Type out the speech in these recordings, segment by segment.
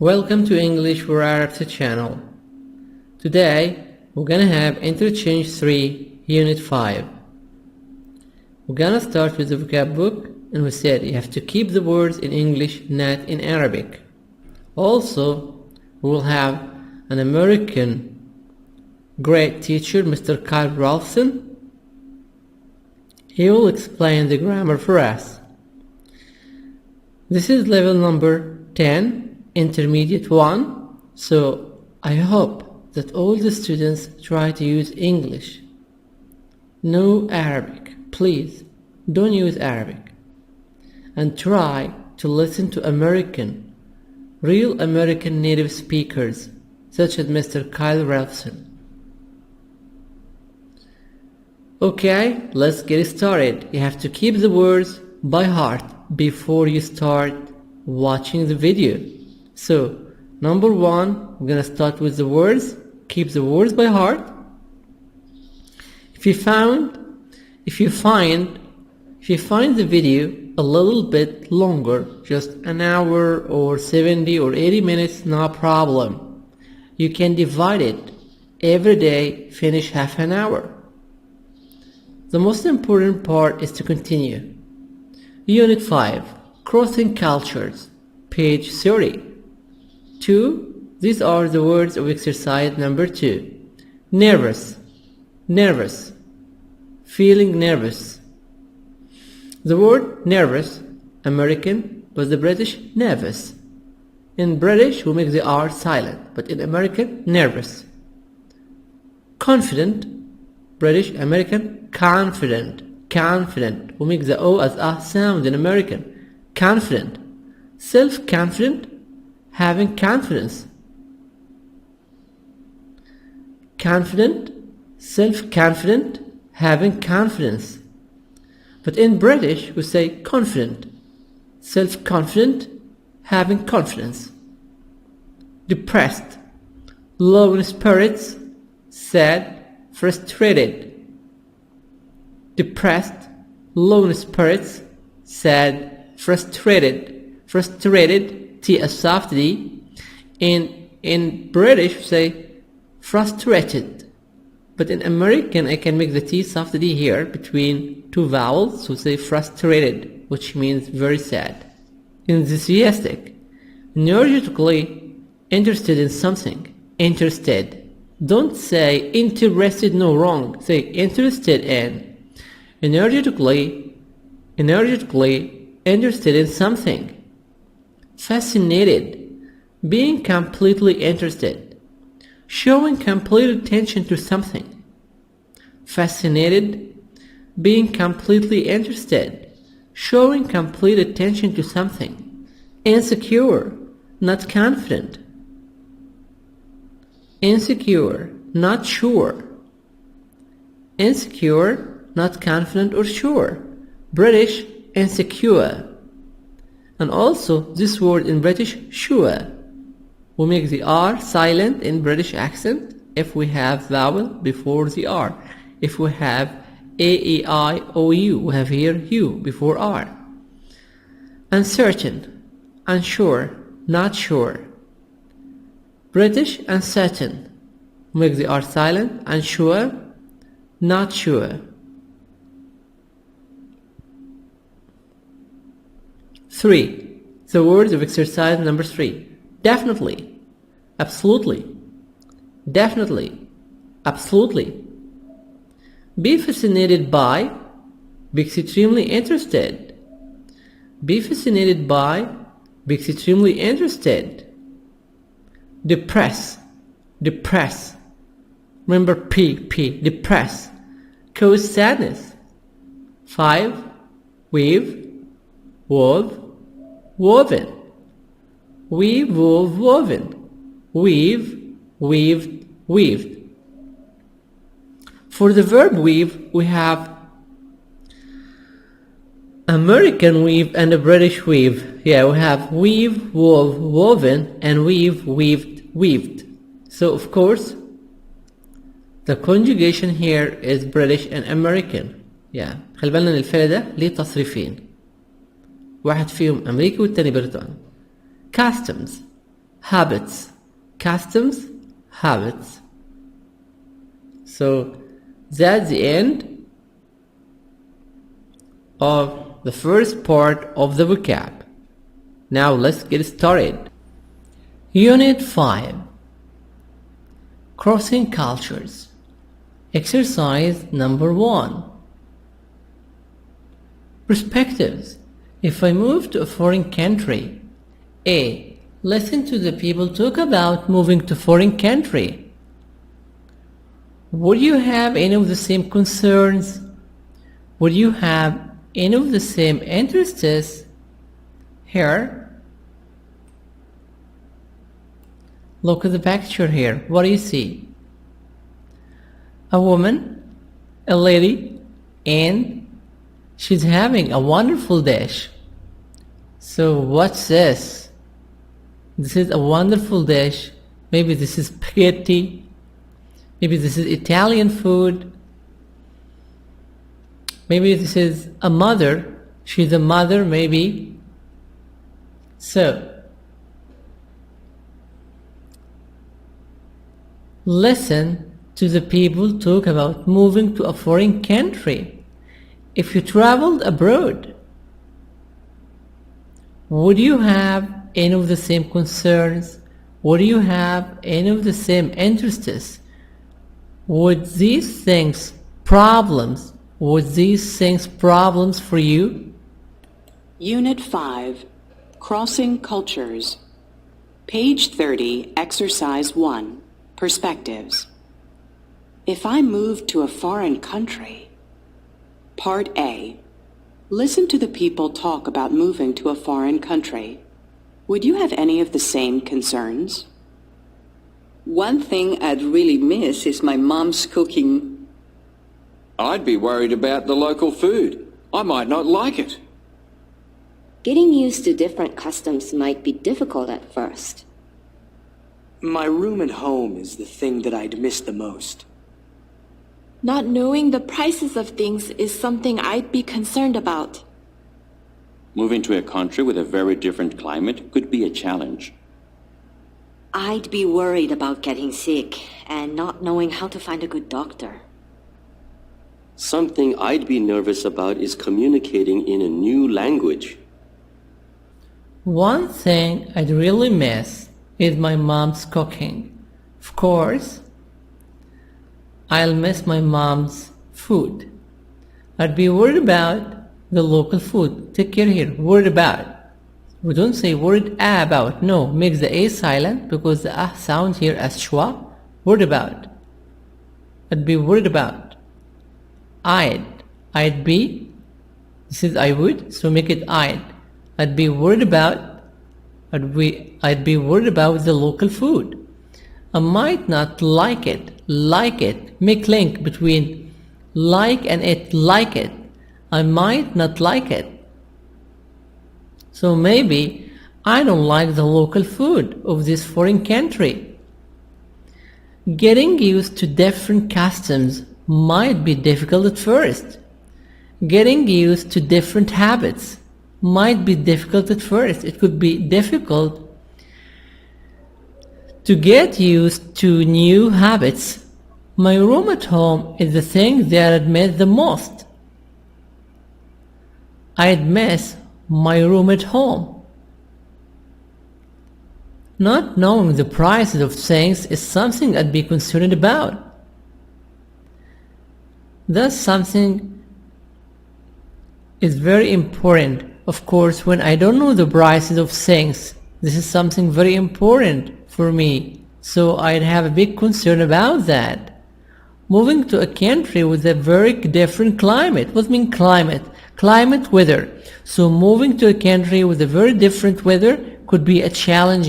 Welcome to English for Arabs channel. Today we're gonna have Interchange 3 Unit 5. We're gonna start with the vocab book, and we said you have to keep the words in English, not in Arabic. Also, we will have an American great teacher, Mr. Kyle Ralphson. He will explain the grammar for us. This is level number 10. Intermediate 1, so I hope that all the students try to use English. No Arabic, please don't use Arabic, and try to listen to real American native speakers such as Mr. Kyle Ralphson. Okay, let's get started. You have to keep the words by heart before you start watching the video. So, number 1, we're gonna start with the words. Keep the words by heart. If you find the video a little bit longer, just an hour or 70 or 80 minutes, no problem. You can divide it every day, finish half an hour. The most important part is to continue. Unit 5, Crossing Cultures, page 30. 2. These are the words of exercise number 2. Nervous, nervous, feeling nervous. The word nervous, American, but the British nervous. In British, we make the R silent, but in American, nervous. Confident, British, American, confident, confident. We make the O as a sound in American. Confident. Self-confident, having confidence. Confident, self-confident, having confidence. But in British, we say confident, self-confident, having confidence. Depressed, low in spirits, sad, frustrated. Depressed, low in spirits, sad, frustrated. Frustrated, T a soft D. In British, we say frustrated. But in American, I can make the T soft D here between two vowels, so say frustrated, which means very sad. Enthusiastic, energetically interested in something. Interested. Don't say interested, no, wrong. Say interested in. Energetically interested in something. Fascinated, being completely interested, showing complete attention to something. Fascinated, being completely interested, showing complete attention to something. Insecure, not confident. Insecure, not sure. Insecure, not confident or sure. British, insecure. And also, this word in British, sure. We make the R silent in British accent if we have vowel before the R. If we have A, E, I, O, U, we have here U before R. Uncertain, unsure, not sure. British, uncertain. We make the R silent, unsure, not sure. 3. The words of exercise number 3. Definitely, absolutely, definitely, absolutely. Be fascinated by, be extremely interested. Be fascinated by, be extremely interested. Depress, depress. Remember P, depress. Cause sadness. 5. Weave, wove, woven. Weave, wove, woven. Weave, weaved, weaved. For the verb weave, we have American weave and a British weave. Yeah, we have weave, wove, woven, and weave, weaved, weaved. So, of course, the conjugation here is British and American. Yeah, خلي بالنا ان الفعل ده ليه تصريفين. واحد فيهم أمريكي والتاني بريطاني. Customs, habits. Customs, habits. So that's the end of the first part of the vocab. Now let's get started. Unit 5. Crossing cultures. Exercise number 1. Perspectives. If I move to a foreign country, A. Listen to the people talk about moving to foreign country. Would you have any of the same concerns? Would you have any of the same interests? Here, look at the picture here. What do you see? A woman, a lady, and she's having a wonderful dish. So what's this? This is a wonderful dish. Maybe this is spaghetti. Maybe this is Italian food. Maybe this is a mother. She's a mother, maybe. So, listen to the people talk about moving to a foreign country. If you traveled abroad, would you have any of the same concerns? Would you have any of the same interests? Would these things problems for you? Unit 5, Crossing Cultures. Page 30, Exercise 1, Perspectives. If I moved to a foreign country. Part A. Listen to the people talk about moving to a foreign country. Would you have any of the same concerns? One thing I'd really miss is my mom's cooking. I'd be worried about the local food. I might not like it. Getting used to different customs might be difficult at first. My room at home is the thing that I'd miss the most. Not knowing the prices of things is something I'd be concerned about. Moving to a country with a very different climate could be a challenge. I'd be worried about getting sick and not knowing how to find a good doctor. Something I'd be nervous about is communicating in a new language. One thing I'd really miss is my mom's cooking. Of course, I'll miss my mom's food. I'd be worried about the local food. Take care here. Worried about. We don't say worried about. No, make the A silent because the ah sound here as schwa. Worried about. I'd be worried about. I'd be. This is I would, so make it I'd. I'd be worried about. I'd be worried about the local food. I might not like it. Like it. Make link between like and it. Like it. I might not like it. So maybe I don't like the local food of this foreign country. Getting used to different customs might be difficult at first. Getting used to different habits might be difficult at first. It could be difficult to get used to new habits. My room at home is the thing that I'd miss the most. I'd miss my room at home. Not knowing the prices of things is something I'd be concerned about. That's something is very important. Of course, when I don't know the prices of things, this is something very important for me. So I'd have a big concern about that. Moving to a country with a very different climate. What mean climate? Climate, weather. So moving to a country with a very different weather could be a challenge.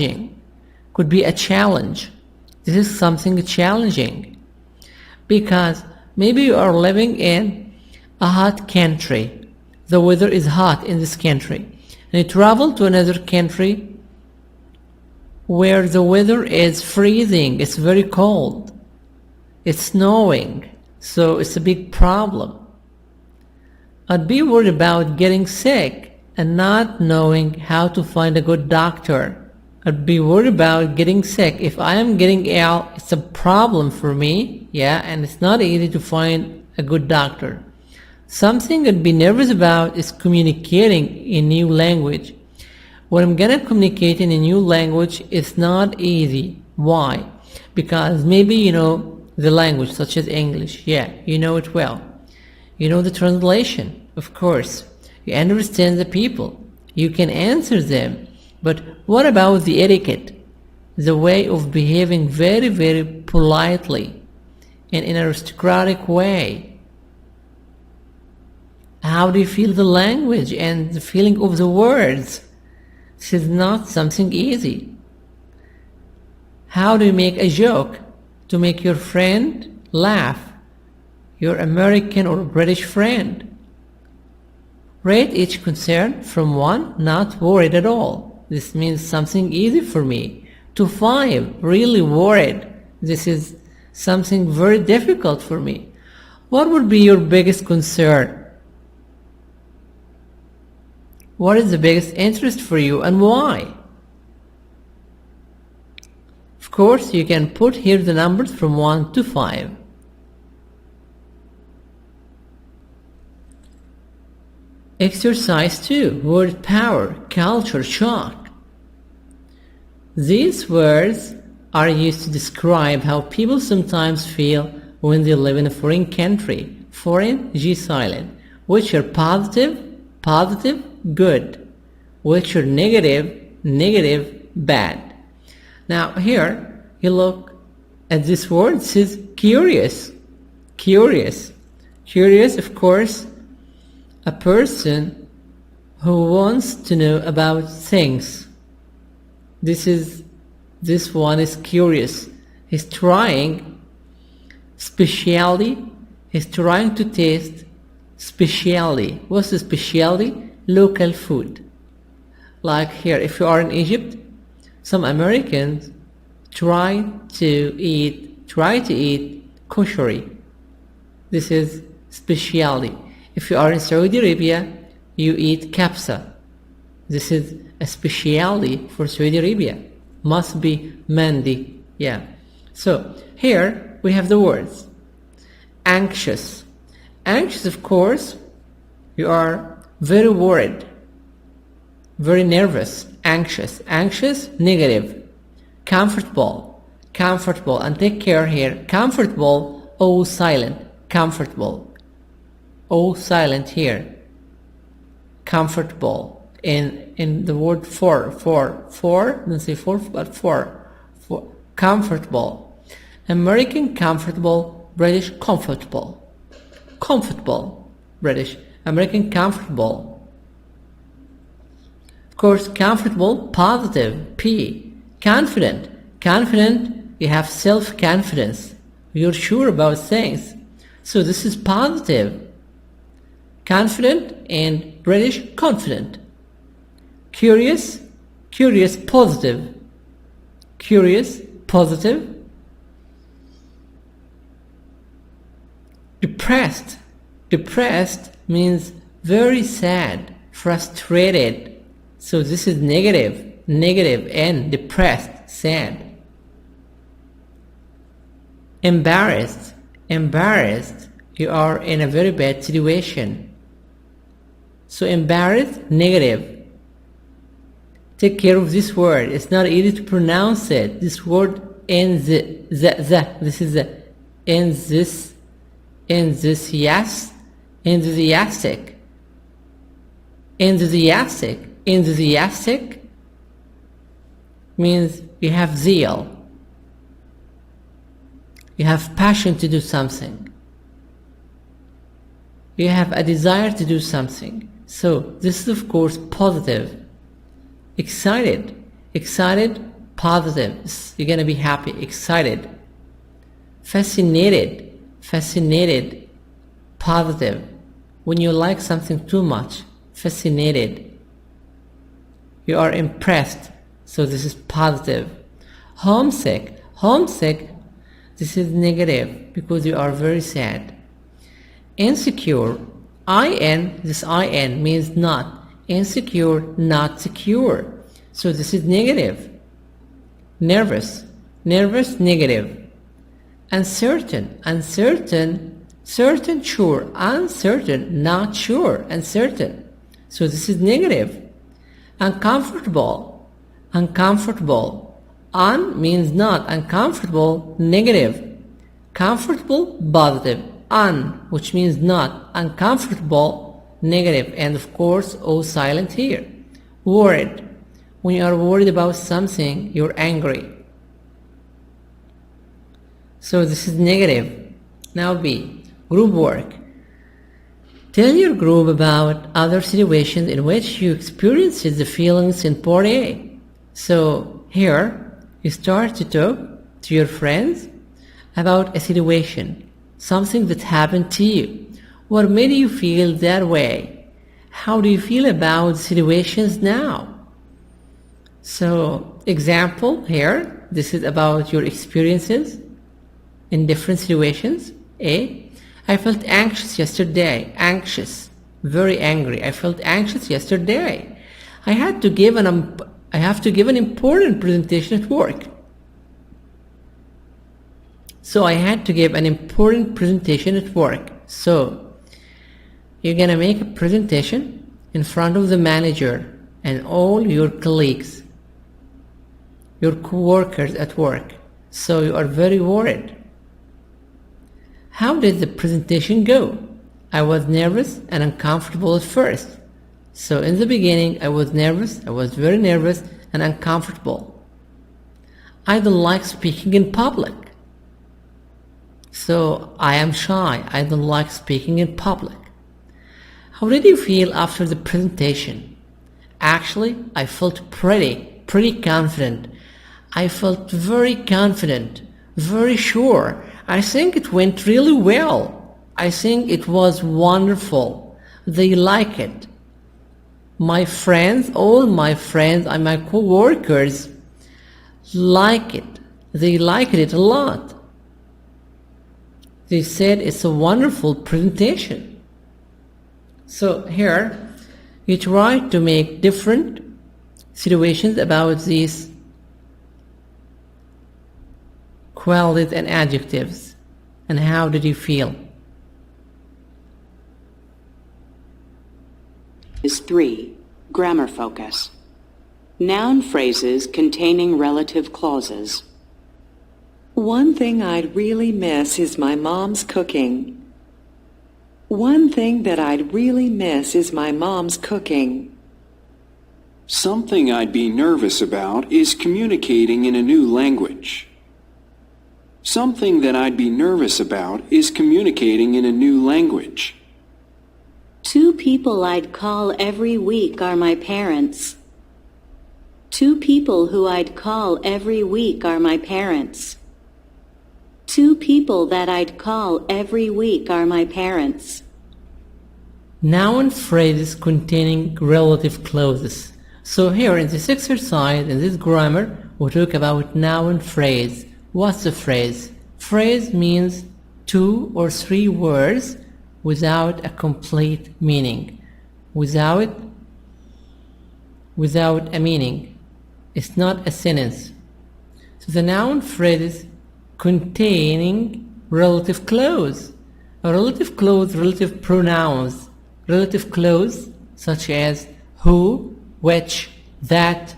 This is something challenging. Because maybe you are living in a hot country. The weather is hot in this country. And you travel to another country where the weather is freezing. It's very cold. It's snowing. So it's a big problem. I'd be worried about getting sick and not knowing how to find a good doctor. I'd be worried about getting sick. If I am getting ill, it's a problem for me, yeah, and it's not easy to find a good doctor. Something I'd be nervous about is communicating in new language. When I'm gonna communicate in a new language, it's not easy. Why? Because maybe you know the language, such as English, yeah, you know it well. You know the translation, of course. You understand the people. You can answer them. But what about the etiquette? The way of behaving very, very politely and in an aristocratic way. How do you feel the language and the feeling of the words? This is not something easy. How do you make a joke to make your friend laugh? Your American or British friend. Rate each concern from 1, not worried at all. This means something easy for me, to 5, really worried. This is something very difficult for me. What would be your biggest concern? What is the biggest interest for you and why? Of course, you can put here the numbers from 1 to 5. Exercise 2. Word power, culture shock. These words are used to describe how people sometimes feel when they live in a foreign country. Foreign, G silent. Which are positive, positive, good. Which are negative, negative, bad. Now here, you look at this word, it says curious. Curious. Curious, of course, a person who wants to know about things. This one is curious. He's trying specialty. He's trying to taste specialty. What's the specialty? Local food. Like here, if you are in Egypt, some Americans try to eat kosher. This is specialty. If you are in Saudi Arabia, you eat kapsa. This is a specialty for Saudi Arabia. Must be mandi. Yeah. So here we have the words. Anxious. Anxious, of course, you are very worried, very nervous. Anxious. Anxious, negative. Comfortable. Comfortable. And take care here. Comfortable, O silent. Comfortable. O silent here. Comfortable. In the word for, don't say for, but for, comfortable. American comfortable, British comfortable. Comfortable, British. American comfortable. Of course, comfortable, positive, P. Confident. Confident, you have self-confidence. You're sure about things. So this is positive. Confident and British confident. Curious, curious, positive. Curious, positive. Depressed. Depressed means very sad, frustrated. So this is negative, negative, and depressed, sad. Embarrassed. Embarrassed, you are in a very bad situation. So embarrassed, negative. Take care of this word. It's not easy to pronounce it. This word ends the. This is the ends this. Ends this yes. Enthusiastic. Enthusiastic. Enthusiastic means you have zeal. You have passion to do something. You have a desire to do something. So this is of course positive. Excited. Excited, positive. You're going to be happy. Excited. Fascinated. Fascinated, positive. When you like something too much, fascinated. You are impressed. So this is positive. Homesick. Homesick, this is negative because you are very sad. Insecure. IN, this IN means not. Insecure, not secure. So this is negative. nervous, nervous, negative. Uncertain, uncertain, certain, sure, uncertain, not sure, uncertain. So this is negative. Uncomfortable, uncomfortable. Un means not, uncomfortable, negative. Comfortable, positive. Un, which means not, uncomfortable, negative. And of course, O silent here. Worried. When you are worried about something, you're angry. So this is negative. Now B, group work. Tell your group about other situations in which you experienced the feelings in part A. So here, you start to talk to your friends about a situation, something that happened to you. What made you feel that way? How do you feel about situations now? So, example here, this is about your experiences in different situations. A, I felt anxious yesterday. Anxious, very angry. I felt anxious yesterday. I have to give an important presentation at work. So I had to give an important presentation at work. So you're gonna make a presentation in front of the manager and all your colleagues, your co-workers at work. So you are very worried. How did the presentation go? I was nervous and uncomfortable at first. So in the beginning, I was nervous, I was very nervous and uncomfortable. I don't like speaking in public. So I am shy, I don't like speaking in public. How did you feel after the presentation? Actually, I felt pretty confident. I felt very confident, very sure. I think it went really well. I think it was wonderful. They like it. My friends, all my friends and my co-workers like it. They liked it a lot. They said it's a wonderful presentation. So here, you try to make different situations about these qualities and adjectives. And how did you feel? Is 3. Grammar focus. Noun phrases containing relative clauses. One thing I'd really miss is my mom's cooking. One thing that I'd really miss is my mom's cooking. Something I'd be nervous about is communicating in a new language. Something that I'd be nervous about is communicating in a new language. 2 people I'd call every week are my parents. 2 people who I'd call every week are my parents. 2 people that I'd call every week are my parents. Noun phrases containing relative clauses. So here in this exercise, in this grammar, we talk about noun phrase. What's a phrase? Phrase means 2 or 3 words without a complete meaning. Without a meaning. It's not a sentence. So the noun phrases containing relative clause. A relative clause, relative pronouns. Relative clause such as who, which, that.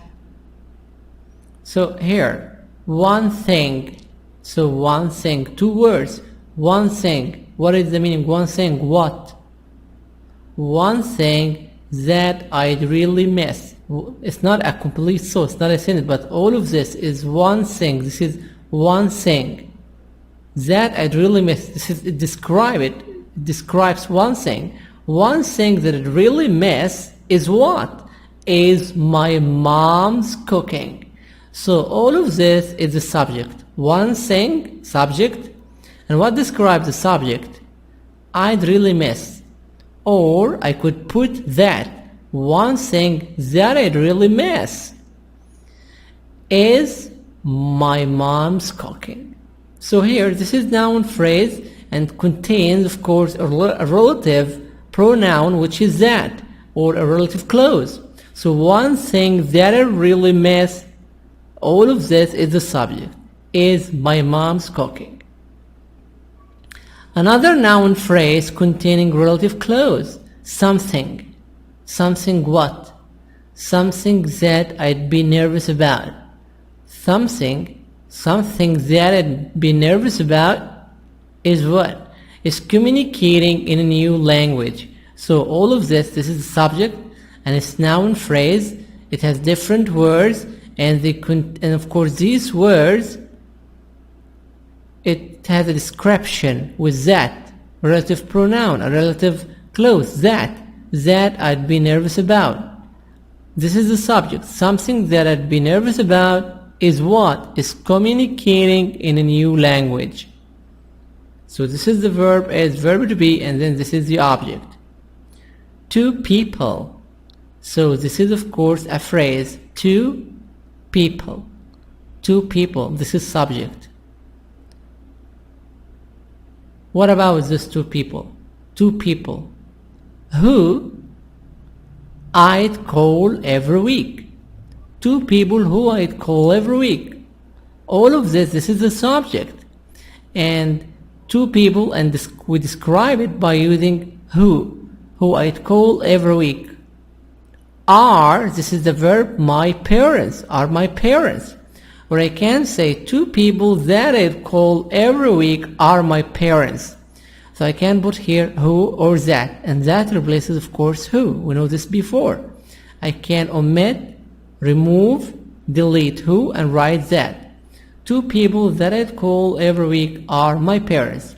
So here, one thing. So one thing, 2 words. One thing. What is the meaning? One thing, what? One thing that I'd really miss. It's not a complete thought, it's not a sentence, but all of this is one thing. This is one thing that I'd really miss. This is, it describes one thing. One thing that I'd really miss is what? Is my mom's cooking. So all of this is the subject. One thing, subject. And what describes the subject? I'd really miss. Or I could put that. One thing that I'd really miss is my mom's cooking. So here, this is noun phrase and contains, of course, a relative pronoun, which is that, or a relative clause. So one thing that I really miss, all of this is the subject, is my mom's cooking. Another noun phrase containing relative clause, something. Something what? Something that I'd be nervous about. Something that I'd be nervous about is what? Is communicating in a new language. So all of this is the subject, and it's noun phrase. It has different words, and of course these words, it has a description with that relative pronoun, a relative clause, that I'd be nervous about. This is the subject. Something that I'd be nervous about is what? Is communicating in a new language. So this is the verb as verb to be, and then this is the object. Two people. So this is of course a phrase. Two people. Two people. This is subject. What about these two people? Two people who I'd call every week. Two people who I'd call every week. All of this is the subject. And two people, and we describe it by using who I'd call every week. Are, this is the verb, my parents, are my parents. Or I can say two people that I'd call every week are my parents. So I can put here who or that, and that replaces of course who. We know this before. I can omit, remove, delete who and write that. Two people that I'd call every week are my parents.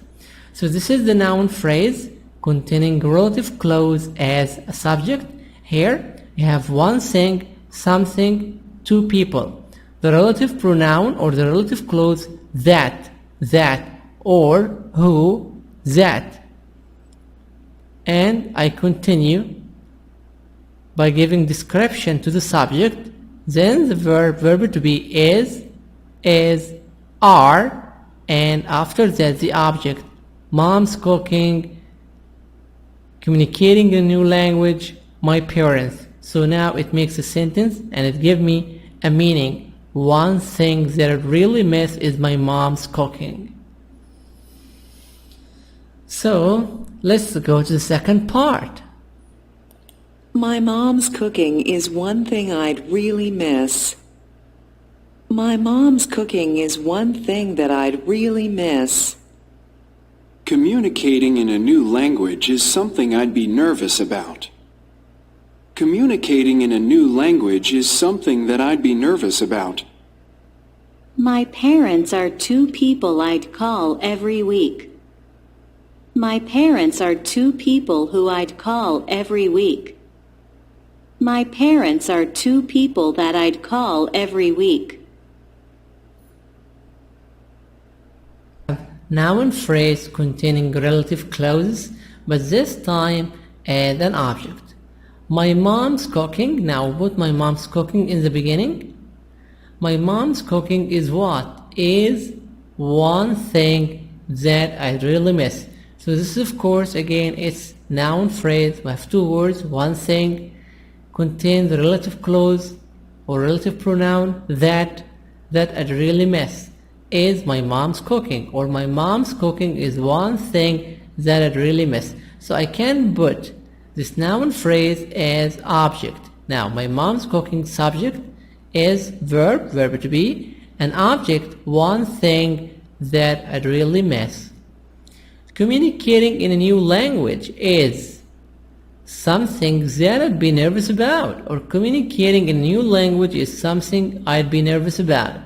So this is the noun phrase containing relative clause as a subject. Here you have one thing, something, two people. The relative pronoun or the relative clause that, or who, that. And I continue by giving description to the subject. Then the verb to be is, are, and after that the object. Mom's cooking, communicating in a new language, my parents. So now it makes a sentence and it gives me a meaning. One thing that I really miss is my mom's cooking. So let's go to the second part. My mom's cooking is one thing I'd really miss. My mom's cooking is one thing that I'd really miss. Communicating in a new language is something I'd be nervous about. Communicating in a new language is something that I'd be nervous about. My parents are two people I'd call every week. My parents are two people who I'd call every week. My parents are two people that I'd call every week. Noun phrase containing relative clauses, but this time add an object. My mom's cooking. Now put my mom's cooking in the beginning. My mom's cooking is what? Is one thing that I really miss. So this is of course again it's noun phrase. We have two words. One thing contains the relative clause or relative pronoun that I really miss. Is my mom's cooking, or my mom's cooking is one thing that I really miss. So I can put this noun phrase as object. Now my mom's cooking subject is verb to be, and object one thing that I really miss. Communicating in a new language is something that I'd be nervous about, or communicating in a new language is something I'd be nervous about.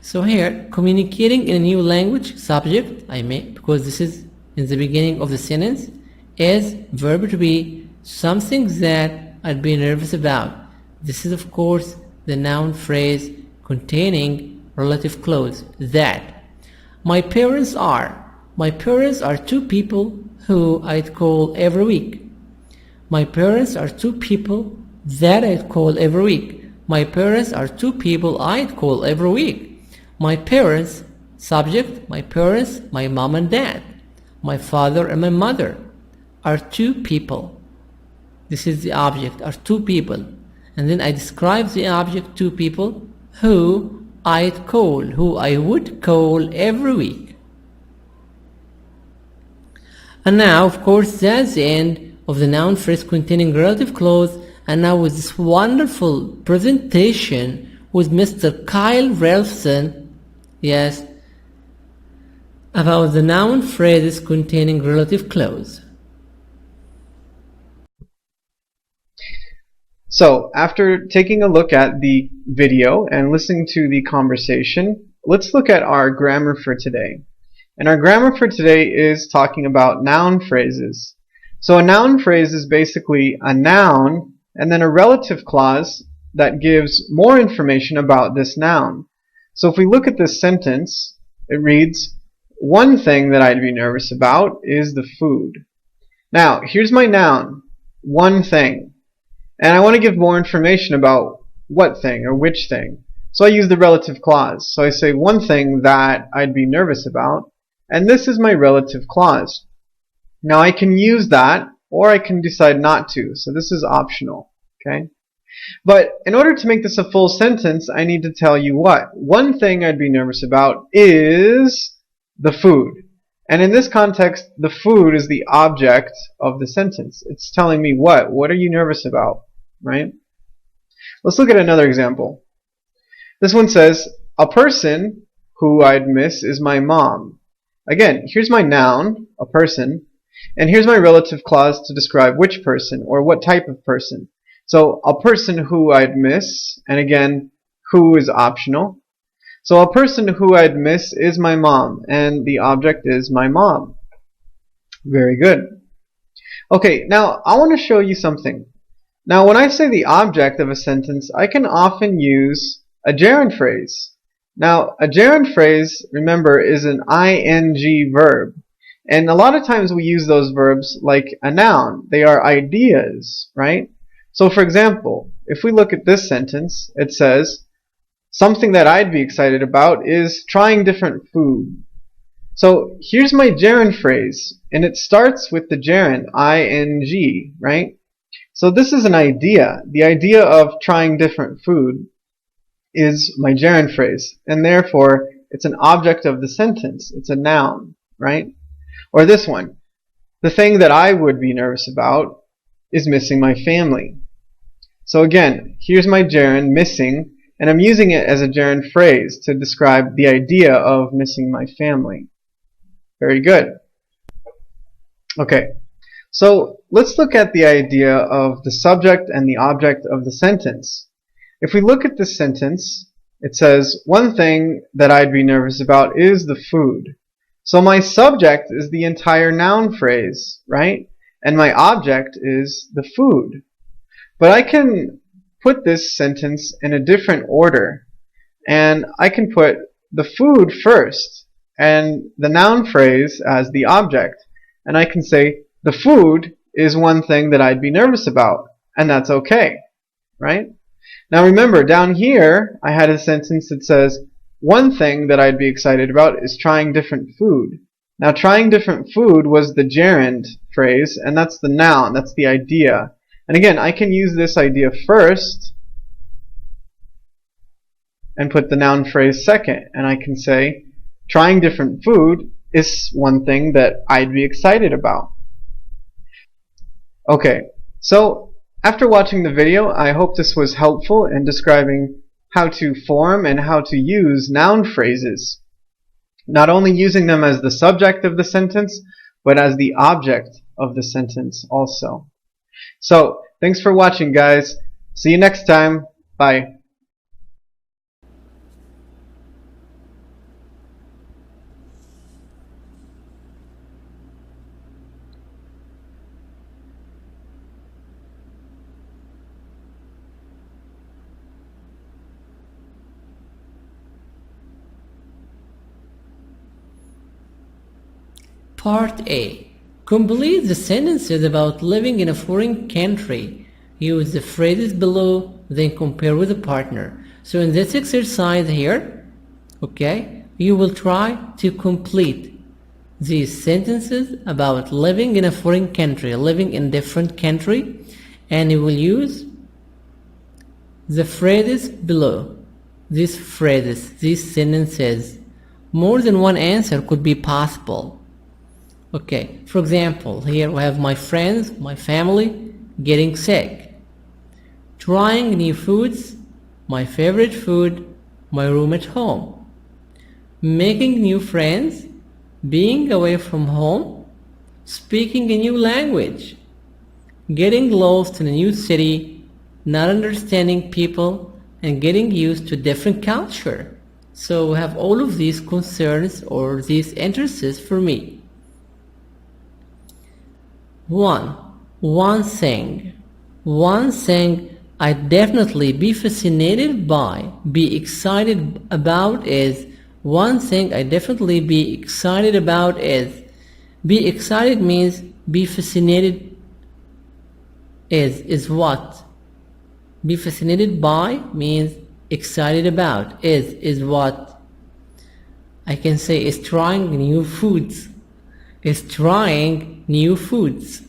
So here, communicating in a new language, subject, because this is in the beginning of the sentence, is verb to be, something that I'd be nervous about. This is of course the noun phrase containing relative clause, that. My parents are two people who I'd call every week. My parents are two people that I'd call every week. My parents are two people I'd call every week. My parents, subject, my parents, my mom and dad. My father and my mother are two people. This is the object, are two people. And then I describe the object, two people, who I would call every week. And now, of course, that's the end of the noun phrase containing relative clause. And now with this wonderful presentation with Mr. Kyle Ralphson, yes, about the noun phrases containing relative clause. So, after taking a look at the video and listening to the conversation, let's look at our grammar for today. And our grammar for today is talking about noun phrases. So a noun phrase is basically a noun and then a relative clause that gives more information about this noun. So if we look at this sentence, it reads, one thing that I'd be nervous about is the food. Now, here's my noun, one thing. And I want to give more information about what thing or which thing. So I use the relative clause. So I say one thing that I'd be nervous about, and this is my relative clause. Now I can use that, or I can decide not to. So this is optional. Okay? But in order to make this a full sentence, I need to tell you what. One thing I'd be nervous about is the food. And in this context, the food is the object of the sentence. It's telling me what? What are you nervous about? Right? Let's look at another example. This one says, a person who I'd miss is my mom. Again, here's my noun, a person, and here's my relative clause to describe which person or what type of person. So a person who I'd miss, and again, who is optional. So a person who I'd miss is my mom, and the object is my mom. Very good. Okay, now I want to show you something. Now when I say the object of a sentence, I can often use a gerund phrase. Now a gerund phrase, remember, is an ing verb. And a lot of times we use those verbs like a noun. They are ideas, right? So for example, if we look at this sentence, it says, something that I'd be excited about is trying different food. So here's my gerund phrase, and it starts with the gerund, ing, right? So this is an idea. The idea of trying different food is my gerund phrase, and therefore it's an object of the sentence. It's a noun, right? Or this one, the thing that I would be nervous about is missing my family. So again, here's my gerund, missing, and I'm using it as a gerund phrase to describe the idea of missing my family. Very good. Okay, so let's look at the idea of the subject and the object of the sentence. If we look at this sentence, it says, one thing that I'd be nervous about is the food. So my subject is the entire noun phrase, right? And my object is the food. But I can put this sentence in a different order. And I can put the food first and the noun phrase as the object. And I can say, the food is one thing that I'd be nervous about. And that's okay, right? Now remember, down here, I had a sentence that says, one thing that I'd be excited about is trying different food. Now trying different food was the gerund phrase, and that's the noun, that's the idea. And again, I can use this idea first and put the noun phrase second. And I can say, trying different food is one thing that I'd be excited about. Okay, so after watching the video, I hope this was helpful in describing how to form and how to use noun phrases. Not only using them as the subject of the sentence, but as the object of the sentence also. So, thanks for watching, guys. See you next time. Bye. Part A. Complete the sentences about living in a foreign country. Use the phrases below, then compare with a partner. So in this exercise here, okay, you will try to complete these sentences about living in a foreign country, living in different country, and you will use the phrases below. these phrases, these sentences. More than one answer could be possible. Okay, for example, here we have my friends, my family, getting sick. Trying new foods, my favorite food, my room at home. Making new friends, being away from home, speaking a new language. Getting lost in a new city, not understanding people, and getting used to different culture. So we have all of these concerns or these interests for me. One thing I'd definitely be fascinated by, be excited about is, one thing I definitely be excited about is, be excited means be fascinated is what? Be fascinated by means excited about, is what? I can say is trying new foods. Is trying new foods.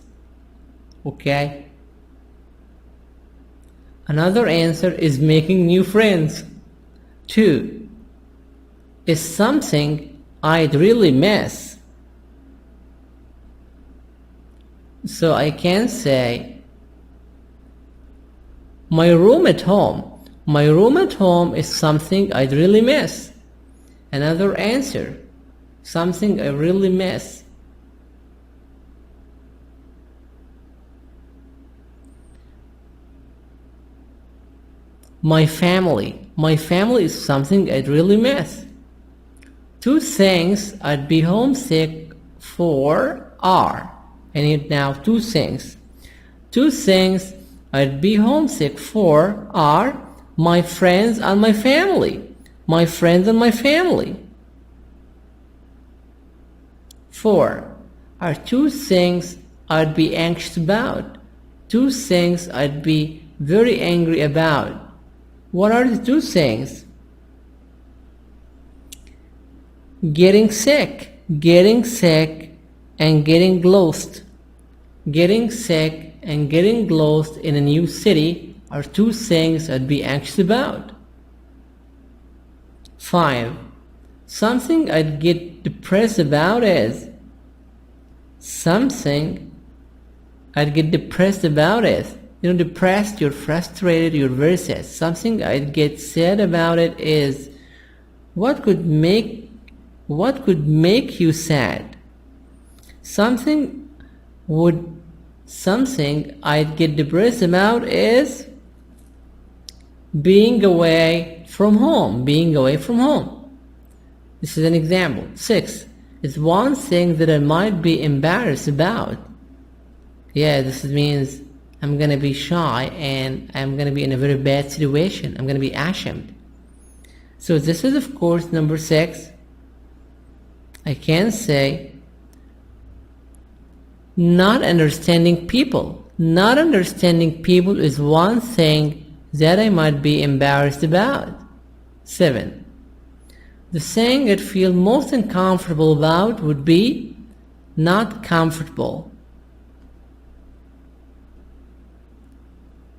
Okay? Another answer is making new friends. 2. Is something I'd really miss. So I can say my room at home. My room at home is something I'd really miss. Another answer, something I really miss. My family. My family is something I'd really miss. 2 things I'd be homesick for are, I need now 2 things. 2 things I'd be homesick for are my friends and my family. My friends and my family. 4 are 2 things I'd be anxious about. 2 things I'd be very angry about. What are the 2 things? Getting sick, and getting lost. Getting sick and getting lost in a new city are 2 things I'd be anxious about. 5. Something I'd get depressed about is, something I'd get depressed about is, depressed, you're frustrated, you're very sad. Something I'd get sad about it is, what could make you sad? Something I'd get depressed about is being away from home. This is an example. 6 is one thing that I might be embarrassed about. Yeah, this means I'm gonna be shy and I'm gonna be in a very bad situation. I'm gonna be ashamed. So this is of course number 6. I can say not understanding people. Not understanding people is one thing that I might be embarrassed about. 7. The thing I'd feel most uncomfortable about would be not comfortable.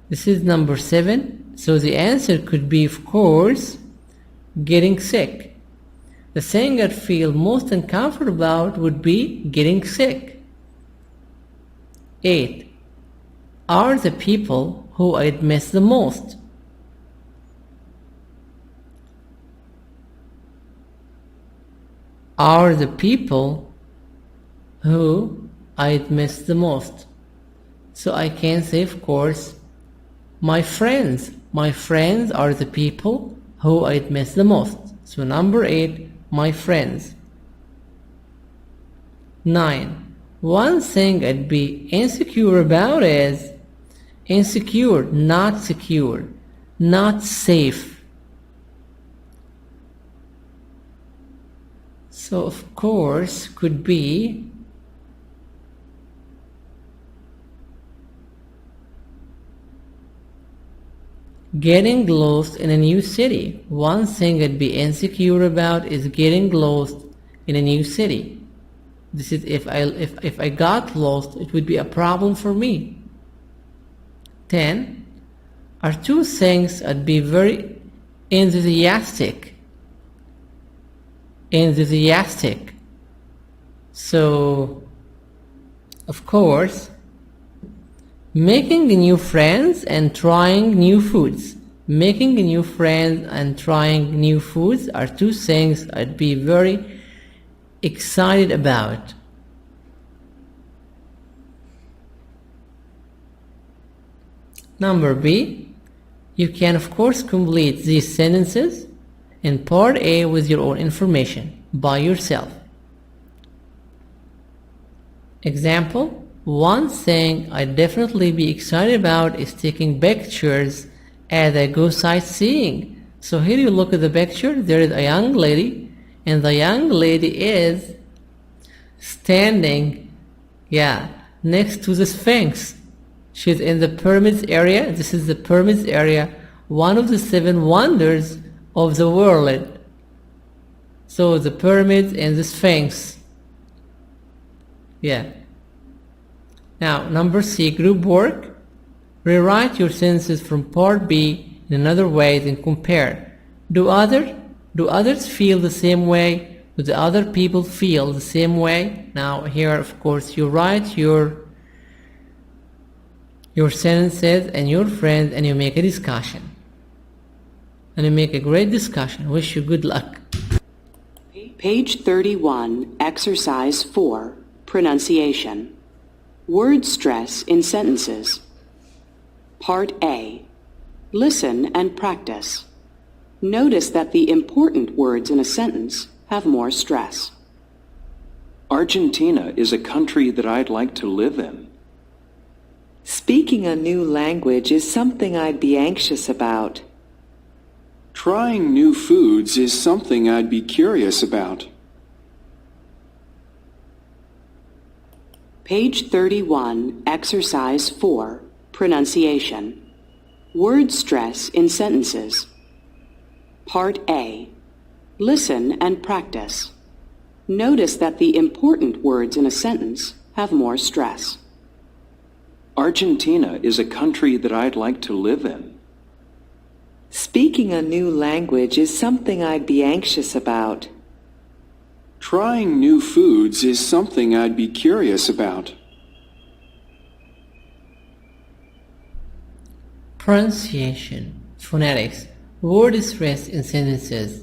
This is number 7. So the answer could be, of course, getting sick. The thing I'd feel most uncomfortable about would be getting sick. 8. Are the people who I'd miss the most. Are the people who I'd miss the most. So I can say, of course, my friends. My friends are the people who I'd miss the most. So number 8, my friends. 9. One thing I'd be insecure about is insecure, not secure, not safe. So of course could be getting lost in a new city. One thing I'd be insecure about is getting lost in a new city. This is if I got lost, it would be a problem for me. 10 are 2 things I'd be very enthusiastic. Enthusiastic. So, of course, making new friends and trying new foods. Making new friends and trying new foods are two things I'd be very excited about. Number B, you can of course complete these sentences in part A with your own information by yourself. Example, one thing I'd definitely be excited about is taking pictures as I go sightseeing. So here you look at the picture, there is a young lady, and the young lady is standing, next to the Sphinx. She's in the pyramids area. This is the pyramids area, one of the 7 wonders of the world. So the pyramids and the Sphinx. Now, number C, group work. Rewrite your sentences from part B in another way, then compare. Do others feel the same way? Do the other people feel the same way? Now here, of course, you write your sentences and your friends, and you make a discussion. And you make a great discussion. Wish you good luck. Page 31, Exercise 4, Pronunciation. Word stress in sentences. Part A. Listen and practice. Notice that the important words in a sentence have more stress. Argentina is a country that I'd like to live in. Speaking a new language is something I'd be anxious about. Trying new foods is something I'd be curious about. Page 31, Exercise 4, Pronunciation. Word stress in sentences. Part A. Listen and practice. Notice that the important words in a sentence have more stress. Argentina is a country that I'd like to live in. Speaking a new language is something I'd be anxious about. Trying new foods is something I'd be curious about. Pronunciation, phonetics, word stress in sentences.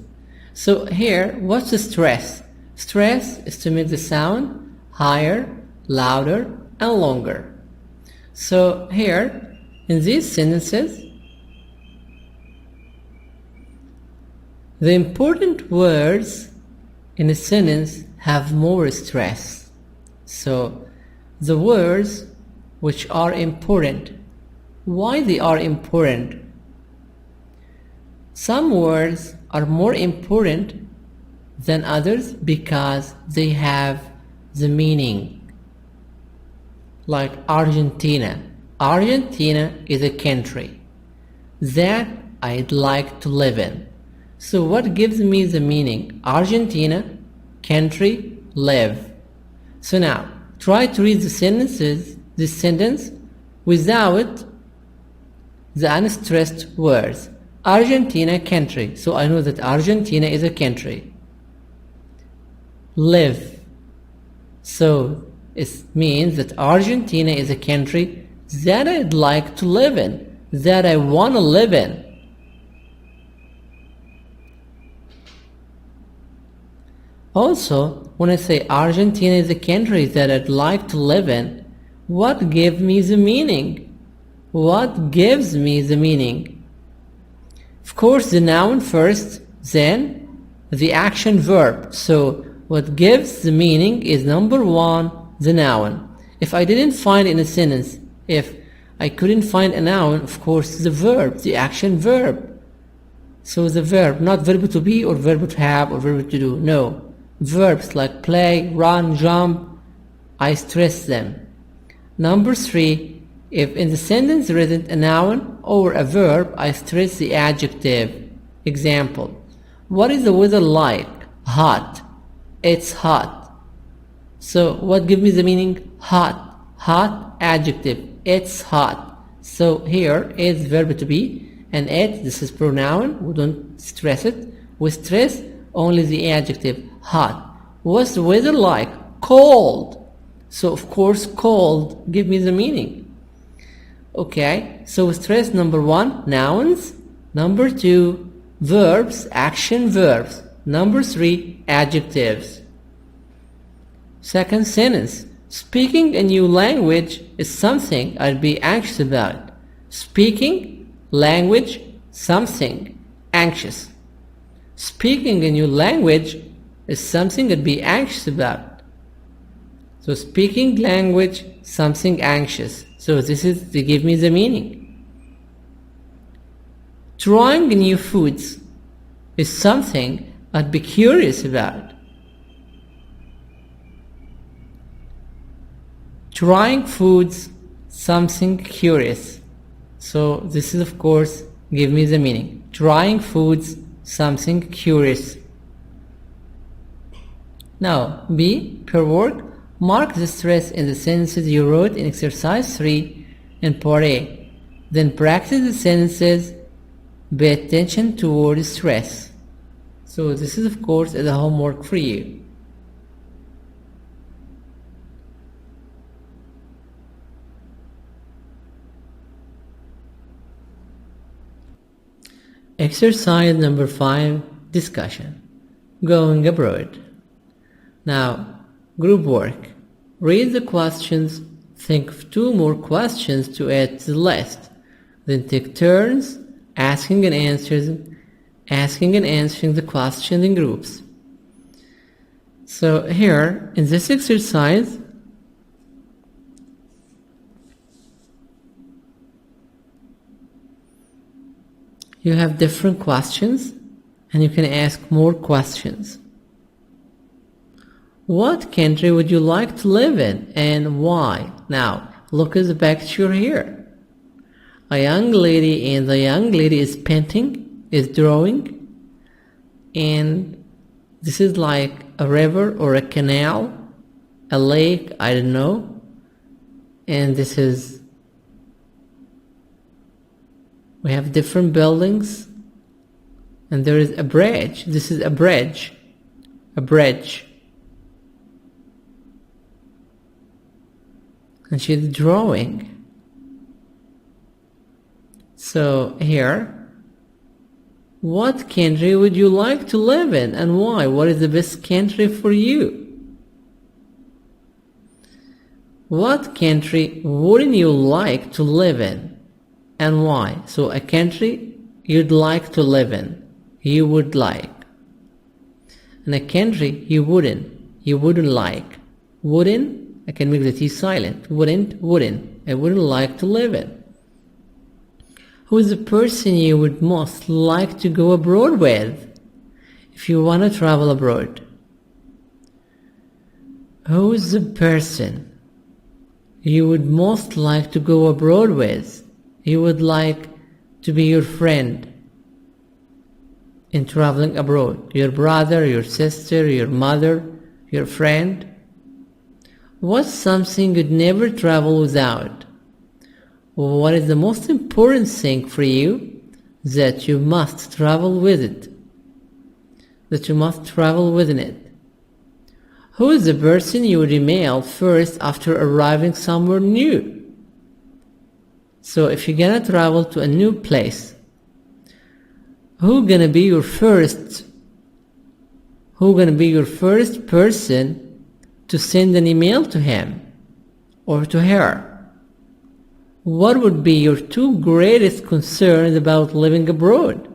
So here, what's the stress? Stress is to make the sound higher, louder, and longer. So here, in these sentences, the important words in a sentence have more stress. So the words which are important. Why they are important? Some words are more important than others because they have the meaning. Like Argentina. Argentina is a country that I'd like to live in. So what gives me the meaning? Argentina, country, live. So now, try to read this sentence without the unstressed words. Argentina, country. So I know that Argentina is a country. Live. So it means that Argentina is a country that I'd like to live in, that I want to live in. Also, when I say Argentina is a country that I'd like to live in, what gives me the meaning? What gives me the meaning? Of course, the noun first, then the action verb. So what gives the meaning is number 1, the noun. If I didn't find in a sentence, if I couldn't find a noun, of course, the verb, the action verb. So the verb, not verb to be or verb to have or verb to do. No. Verbs like play, run, jump, I stress them. Number 3, if in the sentence there isn't a noun or a verb, I stress the adjective. Example, what is the weather like? Hot. It's hot. So what gives me the meaning? Hot. Hot, adjective. It's hot. So here is verb to be and it, this is pronoun, we don't stress it. We stress only the adjective, hot. What's the weather like? Cold. So of course cold give me the meaning. Okay, so we stress number 1, nouns. Number 2, verbs, action verbs. Number 3, adjectives. Second sentence. Speaking a new language is something I'd be anxious about. Speaking, language, something, anxious. Speaking a new language is something I'd be anxious about. So speaking language, something anxious. So this is to give me the meaning. Trying new foods is something I'd be curious about. Trying foods, something curious. So this is of course give me the meaning. Trying foods, something curious. Now B, per work, mark the stress in the sentences you wrote in exercise 3 in part A. Then practice the sentences. Pay attention to word stress. So this is of course the homework for you. Exercise number 5, discussion. Going abroad. Now, group work. Read the questions, think of 2 more questions to add to the list. Then take turns asking and answering the question in groups. So here, in this exercise, you have different questions and you can ask more questions. What country would you like to live in and why? Now, look at the picture here. A young lady, and the young lady is painting, is drawing, and this is like a river or a canal, a lake, I don't know, and this is, we have different buildings, and there is a bridge. This is a bridge. And she's drawing. So here, what country would you like to live in and why? What is the best country for you? What country wouldn't you like to live in and why? So a country you'd like to live in, you would like. And a country you wouldn't like. Wouldn't, I can make the T silent. Wouldn't, I wouldn't like to live in. Who is the person you would most like to go abroad with if you want to travel abroad? Who is the person you would most like to go abroad with? You would like to be your friend in traveling abroad. Your brother, your sister, your mother, your friend. What's something you'd never travel without? What is the most important thing for you that you must travel with it? That you must travel within it? Who is the person you would email first after arriving somewhere new? So if you're gonna travel to a new place, who's gonna be your first person to send an email to him or to her? What would be your 2 greatest concerns about living abroad?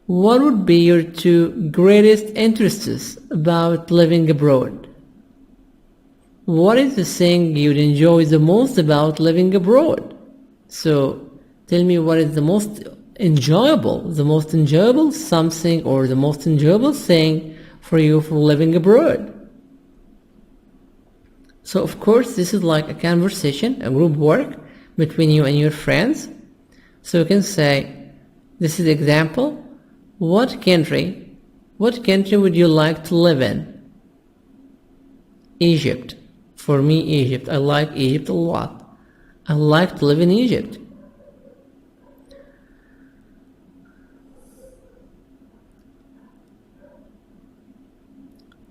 What would be your 2 greatest interests about living abroad? What is the thing you'd enjoy the most about living abroad? So tell me what is the most enjoyable something or the most enjoyable thing for you for living abroad. So of course this is like a conversation, a group work between you and your friends. So you can say, this is example, what country would you like to live in? Egypt. For me, Egypt. I like Egypt a lot. I like to live in Egypt.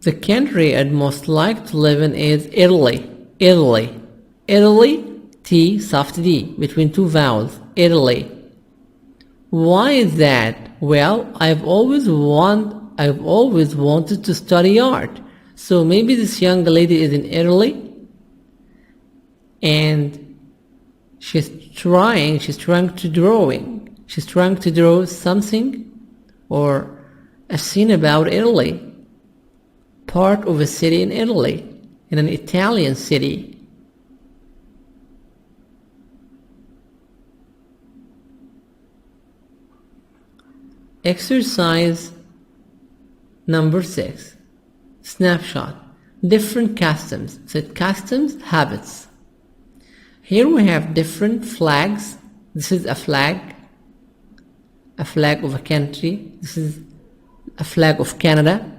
The country I'd most like to live in is Italy. Italy. Italy, T, soft D, between two vowels. Italy. Why is that? Well, I've always wanted to study art. So maybe this young lady is in Italy and she's trying to draw something or a scene about Italy, part of a city in Italy, in an Italian city. Exercise number 6. Snapshot. Different customs. Said customs, habits. Here we have different flags. This is a flag of a country. This is a flag of Canada.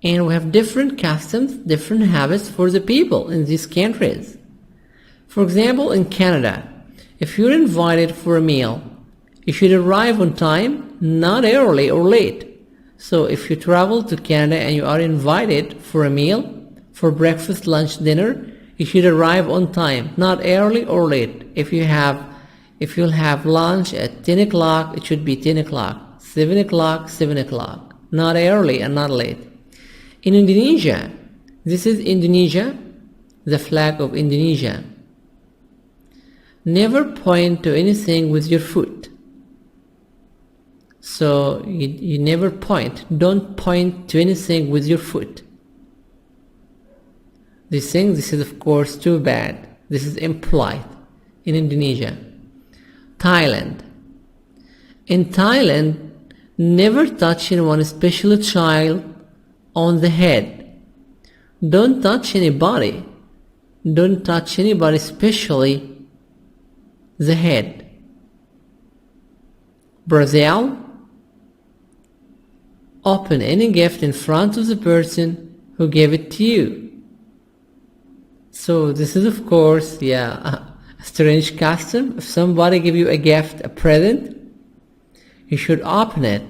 And we have different customs, different habits for the people in these countries. For example, in Canada, if you're invited for a meal, you should arrive on time, not early or late. So if you travel to Canada and you are invited for a meal, for breakfast, lunch, dinner, you should arrive on time, not early or late. If you'll have lunch at 10 o'clock, it should be 10 o'clock, 7 o'clock, 7 o'clock, not early and not late. In Indonesia, this is Indonesia, the flag of Indonesia. Never point to anything with your foot. So you never point. Don't point to anything with your foot. This is of course too bad. This is impolite in Indonesia. Thailand. In Thailand, never touch anyone, especially a child, on the head. Don't touch anybody. Don't touch anybody, especially the head. Brazil. Open any gift in front of the person who gave it to you. So this is of course, a strange custom. If somebody give you a gift, a present, you should open it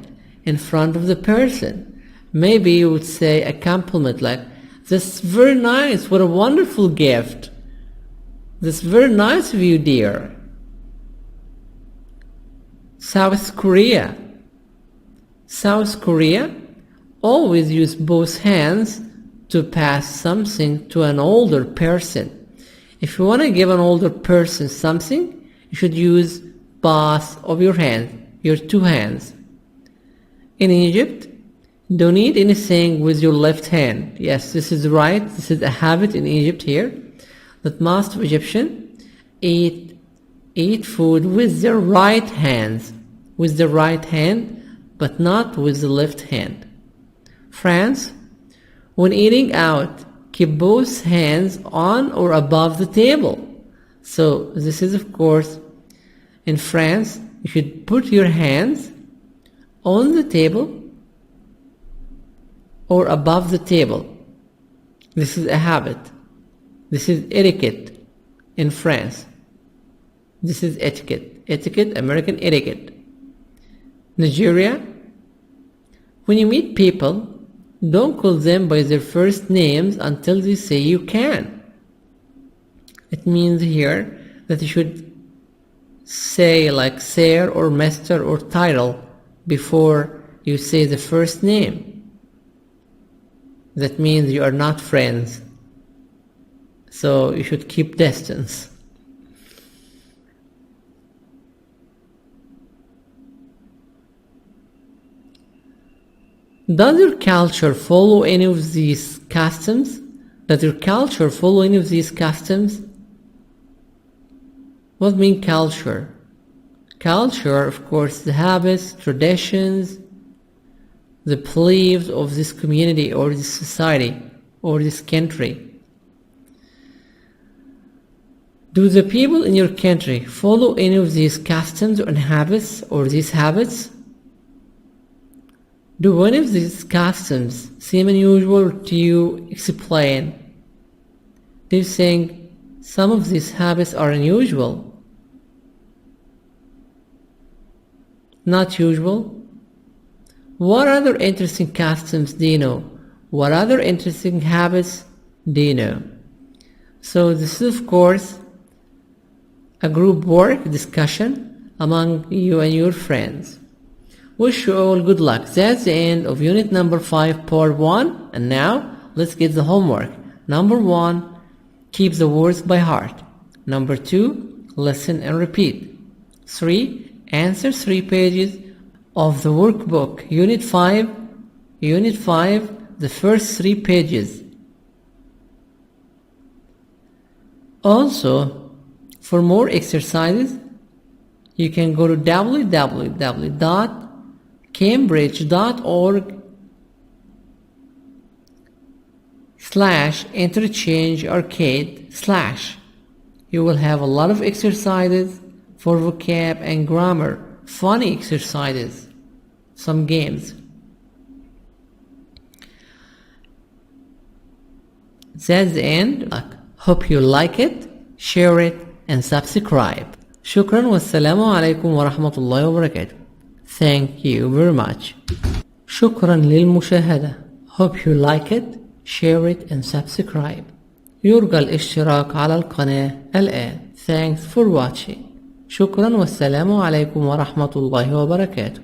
in front of the person. Maybe you would say a compliment like, "That's very nice, what a wonderful gift. That's very nice of you, dear." South Korea. South Korea always use both hands to pass something to an older person. If you want to give an older person something, you should use both of your hands, your two hands. In Egypt, don't eat anything with your left hand. Yes, this is right. This is a habit in Egypt here, that most of Egyptians eat food with their right hands, but not with the left hand. France, when eating out, keep both hands on or above the table. So this is of course, in France, you should put your hands on the table or above the table. This is a habit. This is etiquette in France. This is etiquette. Etiquette, American etiquette. Nigeria, when you meet people, don't call them by their first names until they say you can. It means here that you should say like sir or master or title before you say the first name. That means you are not friends. So you should keep distance. Does your culture follow any of these customs? Does your culture follow any of these customs? What mean culture? Culture, of course, the habits, traditions, the beliefs of this community or this society or this country. Do the people in your country follow any of these customs and habits or these habits? Do any of these customs seem unusual to you? Explain. Do you think some of these habits are unusual? Not usual? What other interesting customs do you know? What other interesting habits do you know? So this is of course a group work discussion among you and your friends. Wish you all good luck. That's the end of unit number 5 part 1, and now let's get the homework. Number 1, keep the words by heart. Number 2, listen and repeat. 3, answer 3 pages of the workbook. Unit 5, the first 3 pages. Also, for more exercises, you can go to www.cambridge.org/interchange arcade/. You will have a lot of exercises for vocab and grammar, funny exercises, some games. That's the end. Hope you like it, share it, and subscribe. شكرا والسلام عليكم ورحمة الله وبركاته. Thank you very much. شكرا للمشاهدة. Hope you like it, share it, and subscribe. يرجى الاشتراك على القناة الآن. Thanks for watching. شكرا والسلام عليكم ورحمة الله وبركاته.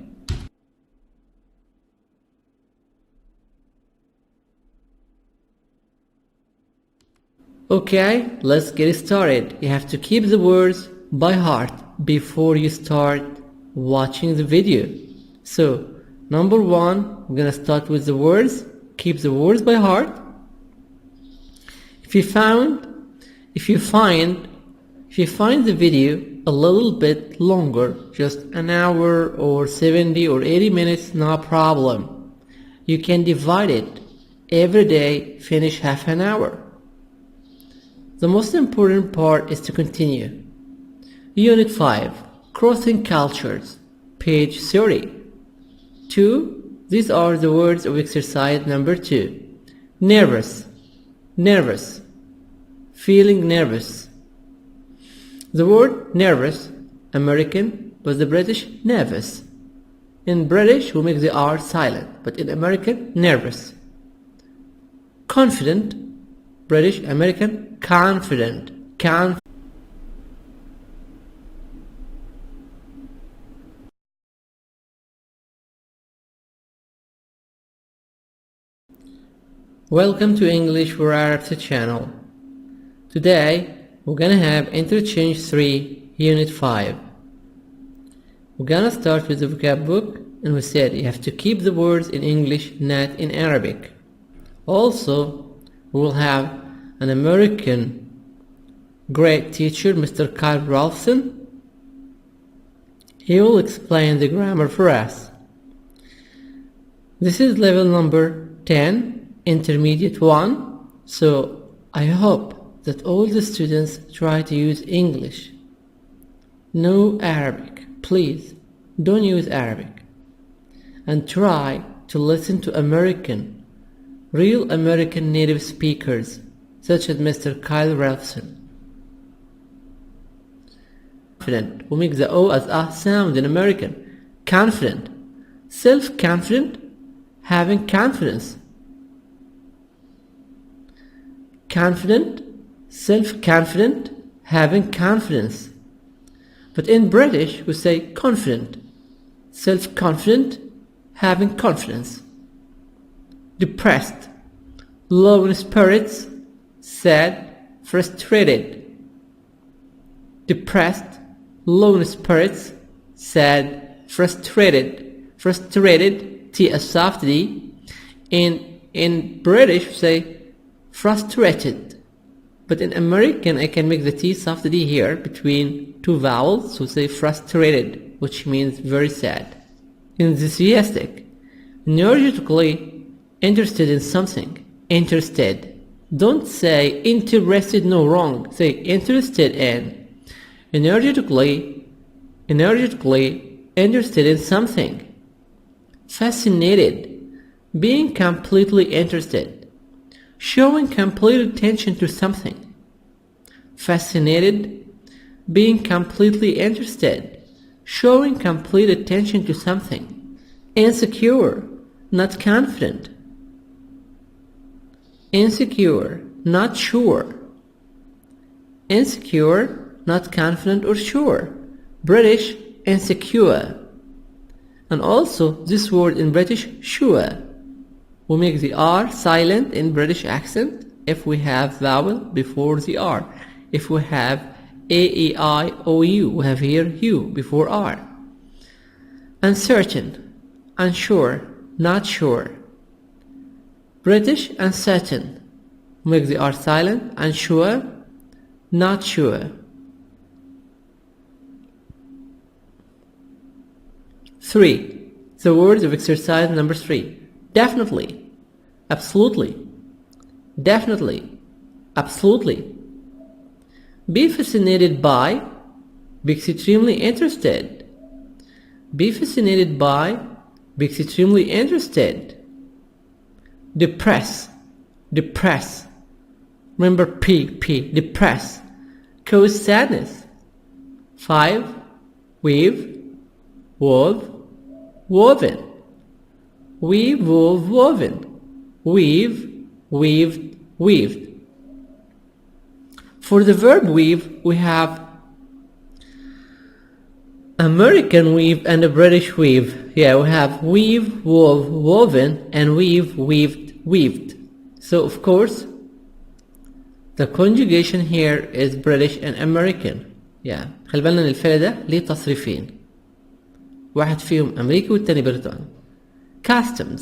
Okay, let's get started. You have to keep the words by heart before you start watching the video. So, number 1, we're gonna start with the words. Keep the words by heart. If you find the video a little bit longer, just an hour or 70 or 80 minutes, no problem. You can divide it. Every day, finish half an hour. The most important part is to continue. Unit 5, Crossing Cultures, page 30. 2. These are the words of exercise number 2. Nervous, nervous, feeling nervous. The word nervous, American, but the British nervous. In British, we make the R silent, but in American, nervous. Confident, British, American, confident. Welcome to English for Arabs channel. Today, we're gonna have Interchange 3, Unit 5. We're gonna start with the vocab book, and we said you have to keep the words in English, not in Arabic. Also, we will have an American great teacher, Mr. Kyle Ralphson. He will explain the grammar for us. This is level number 10, Intermediate 1, so I hope that all the students try to use English. No Arabic, please, don't use Arabic. And try to listen to real American native speakers, such as Mr. Kyle Ralphson. Confident, we make the O as A sound in American. Confident, self-confident, having confidence. Confident, self-confident, having confidence. But in British, we say confident, self-confident, having confidence. Depressed, low in spirits, sad, frustrated. Depressed, low in spirits, sad, frustrated. Frustrated, T as soft D. In British, we say frustrated. But in American, I can make the T soft D here between two vowels, so say frustrated, which means very sad. Enthusiastic, energetically interested in something. Interested. Don't say interested, no, wrong. Say interested in. Energetically interested in something. Fascinated, being completely interested. Showing complete attention to something. Fascinated, being completely interested. Showing complete attention to something. Insecure, not confident. insecure, not sure. Insecure, not confident or sure. British, insecure. And also this word in British, sure. We make the R silent in British accent if we have vowel before the R. If we have A, E, I, O, U, we have here U before R. Uncertain, unsure, not sure. British, uncertain. Make the R silent, unsure, not sure. 3. The words of exercise number 3. Definitely, absolutely, definitely, absolutely. Be fascinated by, be extremely interested. Be fascinated by, be extremely interested. Depress, depress. Remember P, depress. Cause sadness. 5. Weave, wove, woven. Weave, wove, woven. Weave, weaved, weaved. For the verb weave, we have American weave and a British weave. Yeah, we have weave, wove, woven, and weave, weaved, weaved. So of course, the conjugation here is British and American. Yeah, خلي بالنا ان الفعل ده ليه تصريفين. واحد فيهم أمريكي والتاني بريطاني. Customs,